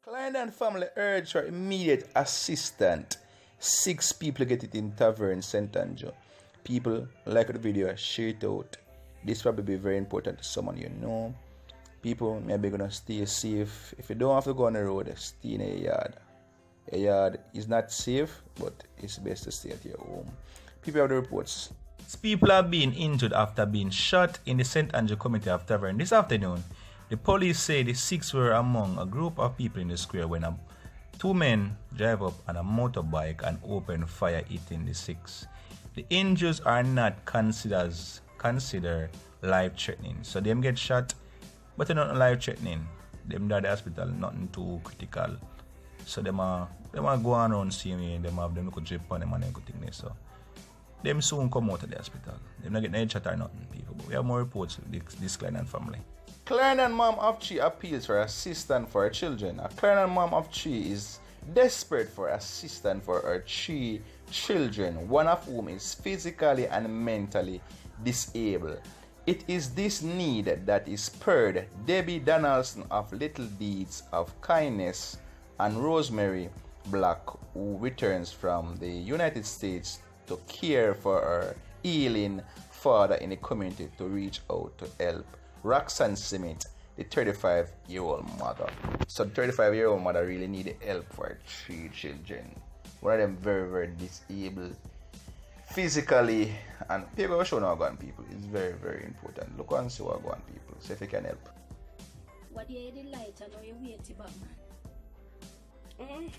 Clarendon family urged for immediate assistance. 6 people get it in Tavern, St.Andrew. People like the video, share it out. This probably be very important to someone you know. People maybe gonna stay safe. If you don't have to go on the road, stay in a yard. A yard is not safe, but it's best to stay at your home. People have the reports. People are being injured after being shot in the St. Andrew community of Tavern this afternoon. The police say the 6 were among a group of people in the square when 2 men drive up on a motorbike and open fire hitting the 6. The injuries are not considered life-threatening. So them get shot, but they're not life-threatening. Them die at the hospital, nothing too critical. So them are go on around seeing me, them have them look drip on them and them good thing. So them soon come out of the hospital. Them not get any shot or nothing, people. But we have more reports with this Clarendon family. Clarendon mom of 3 appeals for assistance for her children. A Clarendon mom of 3 is desperate for assistance for her 3 children, one of whom is physically and mentally disabled. It is this need that is spurred Debbie Donaldson of Little Deeds of Kindness and Rosemary Black, who returns from the United States to care for her ailing father in the community, to reach out to help Roxanne Simit, the 35-year-old mother. So the 35-year-old mother really needed help for her 3 children. One of them very, very disabled physically, and people will show now go on, people. It's very, very important. Look and see what go on, people. See if you can help. What you the light and how you wait back, man?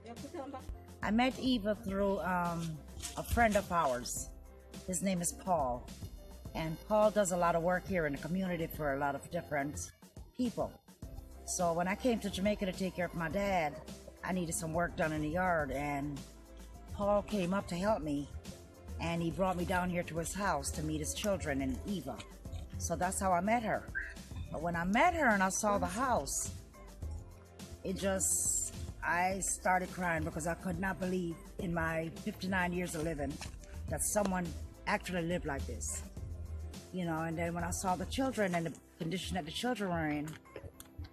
You put on back. I met Eva through a friend of ours. His name is Paul. And Paul does a lot of work here in the community for a lot of different people. So when I came to Jamaica to take care of my dad, I needed some work done in the yard, and Paul came up to help me, and he brought me down here to his house to meet his children and Eva. So that's how I met her. But when I met her and I saw the house, I started crying because I could not believe in my 59 years of living that someone actually lived like this. You know, and then when I saw the children and the condition that the children were in,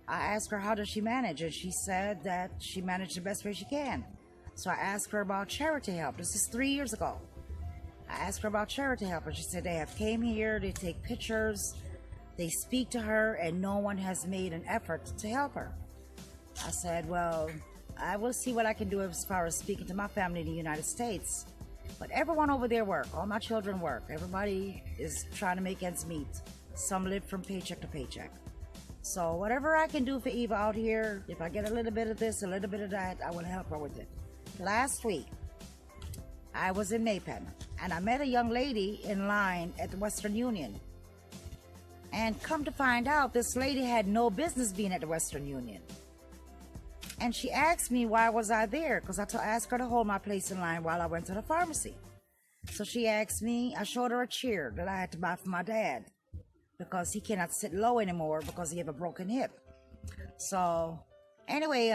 I asked her how does she manage, and she said that she managed the best way she can. So I asked her about charity help. This is 3 years ago. I asked her about charity help, and she said they have came here, they take pictures, they speak to her, and no one has made an effort to help her. I said, well, I will see what I can do as far as speaking to my family in the United States. But everyone over there work. All my children work. Everybody is trying to make ends meet. Some live from paycheck to paycheck. So whatever I can do for Eva out here, if I get a little bit of this, a little bit of that, I will help her with it. Last week, I was in Maypen, and I met a young lady in line at the Western Union. And come to find out, this lady had no business being at the Western Union. And she asked me why was I there, because I asked her to hold my place in line while I went to the pharmacy. So she asked me, I showed her a chair that I had to buy for my dad, because he cannot sit low anymore because he have a broken hip. So anyway,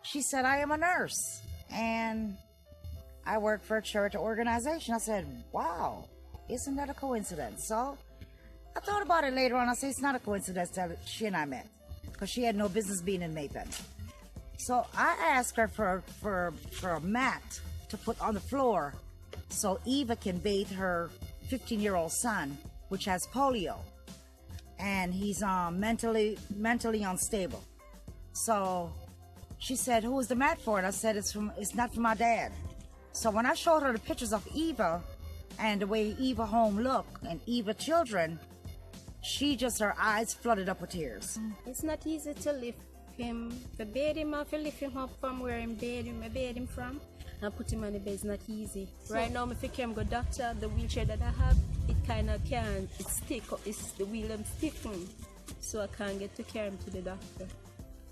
she said, I am a nurse and I work for a charity organization. I said, wow, isn't that a coincidence? So I thought about it later on. I said, it's not a coincidence that she and I met, because she had no business being in Maypen. So I asked her for a mat to put on the floor so Eva can bathe her 15-year-old son, which has polio, and he's mentally unstable. So she said, who is the mat for? And I said, it's not for my dad. So when I showed her the pictures of Eva and the way Eva home look and Eva children, her eyes flooded up with tears. It's not easy to lift him. To bathe him, I have to lift him up from where I bathe him from, and put him on the bed. It's not easy. So, right now, if I can go doctor, the wheelchair that I have, it kind of can't. It's stick up. It's the wheel I'm sticking, so I can't get to carry him to the doctor.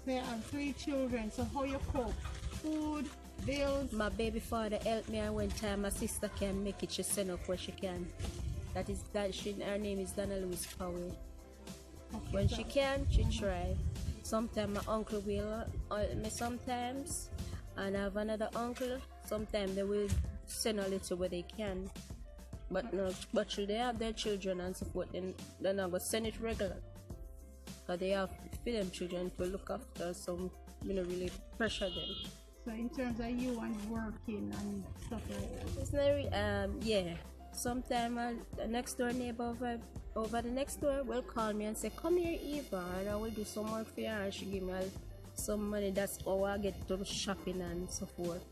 There are 3 children. So how you cope? Food, bills. My baby father helped me, and one time my sister can make it, she send up where she can. Her name is Donna Louise Powell. Okay, when she can, she try. Sometimes my uncle will help me sometimes, and I have another uncle. Sometimes they will send a little where they can. But no, but should they have their children and support, then they're not going to send it regular. Because they have for them children to look after, so we don't really pressure them. So in terms of you and working and stuff like that. It's not yeah. Sometimes the next door neighbor over the next door will call me and say, "Come here, Eva, and I will do some more for you." And she give me some money. That's how I get to shopping and so forth.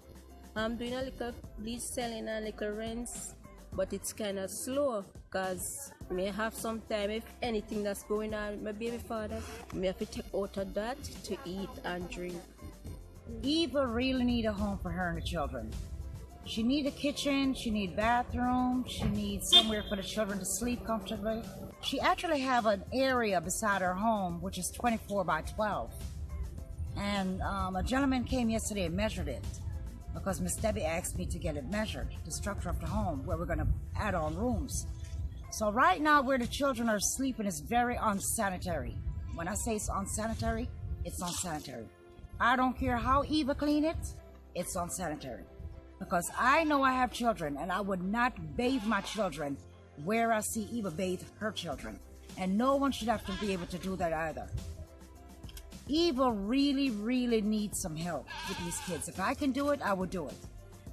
I'm doing a little lead selling and little rents, but it's kind of slow because may have some time, if anything that's going on with my baby father, may have to take out of that to eat and drink. Eva really need a home for her and the children. She need a kitchen, she need bathroom, she needs somewhere for the children to sleep comfortably. She actually have an area beside her home which is 24 by 12. And a gentleman came yesterday and measured it because Miss Debbie asked me to get it measured, the structure of the home where we're going to add on rooms. So right now where the children are sleeping is very unsanitary. When I say it's unsanitary, it's unsanitary. I don't care how Eva clean it, it's unsanitary. Because I know I have children and I would not bathe my children where I see Eva bathe her children. And no one should have to be able to do that either. Eva really, really needs some help with these kids. If I can do it, I will do it.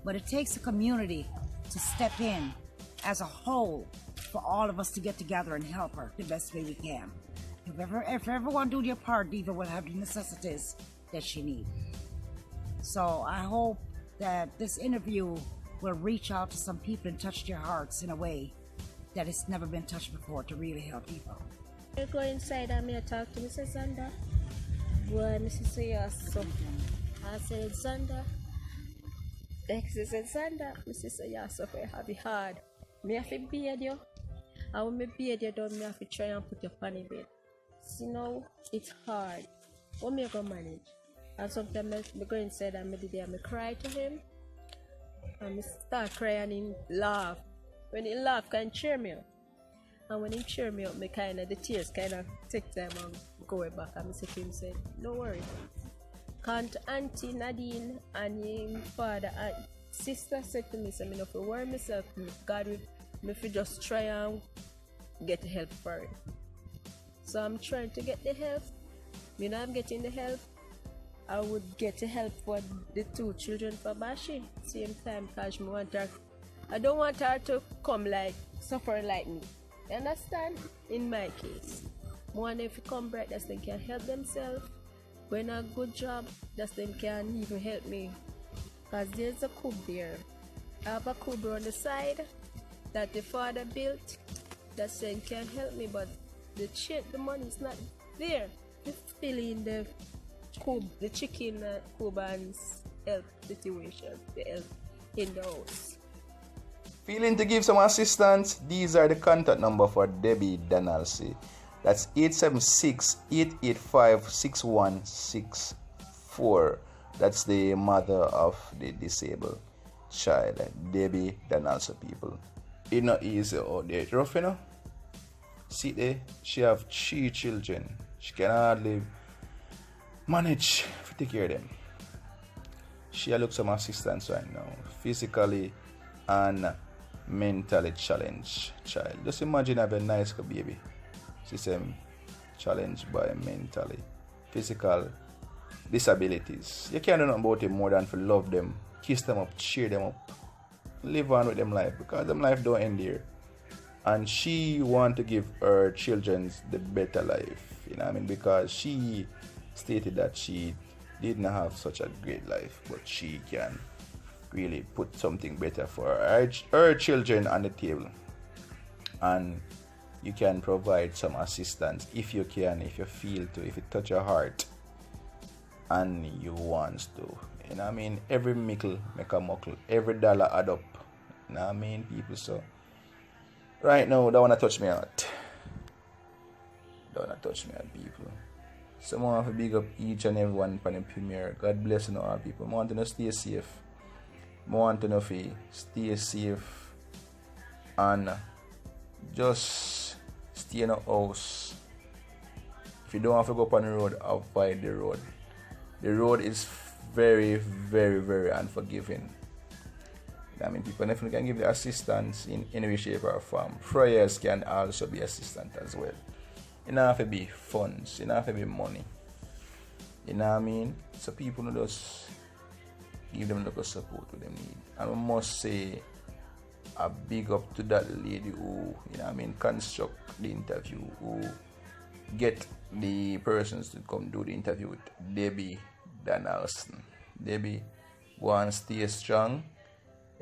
But it takes a community to step in as a whole for all of us to get together and help her the best way we can. If everyone do their part, Eva will have the necessities that she needs. So I hope that this interview will reach out to some people and touch their hearts in a way that it's never been touched before to really help people. I go inside and I talk to Mrs. Zander. Boy, Mrs. Yes, so I said, Zander. She said, Zander, Mrs. Yes, so I have it hard. Me have to beard you. And when me beard you done, me have to try and put you on the bed. See now, it's hard. What me go manage? And sometimes I go inside and I cry to him. And I start crying and he laugh. When he laugh, can cheer me up. And when he cheer me up, me the tears take time and go back. And I say to him, say, don't worry. Can't Auntie Nadine and him father and sister said to me, say, I don't have to worry myself. God will me just try and get help for it. So I'm trying to get the help. You know I'm getting the help. I would get the help for the two children for Bashi same time because I don't want her to come like suffering like me. You understand? In my case. More if you come bright, that they can help themselves. When a good job, that they can even help me. Because there's a cube there. I have a cube on the side that the father built that they can help me, but the money is not there. To fill in the cube, the chicken cube and help situation, the help in the house. Feeling to give some assistance? These are the contact number for Debbie Donaldson. That's 876-885-6164. That's the mother of the disabled child, Debbie Donaldson, people. It's not easy out there. It's rough, you know? See there, she have 3 children. She can hardly manage to take care of them. She looks some assistance right now, physically and mentally challenged child. Just imagine having a nice baby. She's challenged by mentally, physical disabilities. You can't do nothing about it more than to love them, kiss them up, cheer them up, live on with them life because them life don't end here. And she want to give her children the better life, you know what I mean? Because she stated that she didn't have such a great life, but she can really put something better for her children on the table. And you can provide some assistance if you can, if you feel to, if it touch your heart and you want to. You know what I mean? Every mickle make a muckle, every dollar add up. You know what I mean, people? So right now, don't want to touch me out. Don't want to touch me out, people. So I want to big up each and everyone for the premiere. God bless you all, people. I want to stay safe. I want to stay safe and just stay in a house. If you don't have to go up on the road, avoid the road. The road is very, very, very unforgiving. I mean, people definitely can give you assistance in any way, shape, or form. Prayers can also be assistance as well. It don't have to be funds, it don't have to be money. You know what I mean? So people know just give them the support what them need. And I must say a big up to that lady who, you know what I mean, construct the interview, who get the persons to come do the interview with Debbie Donaldson. Debbie, go and stay strong.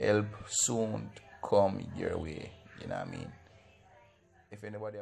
Help soon come your way. You know what I mean? If anybody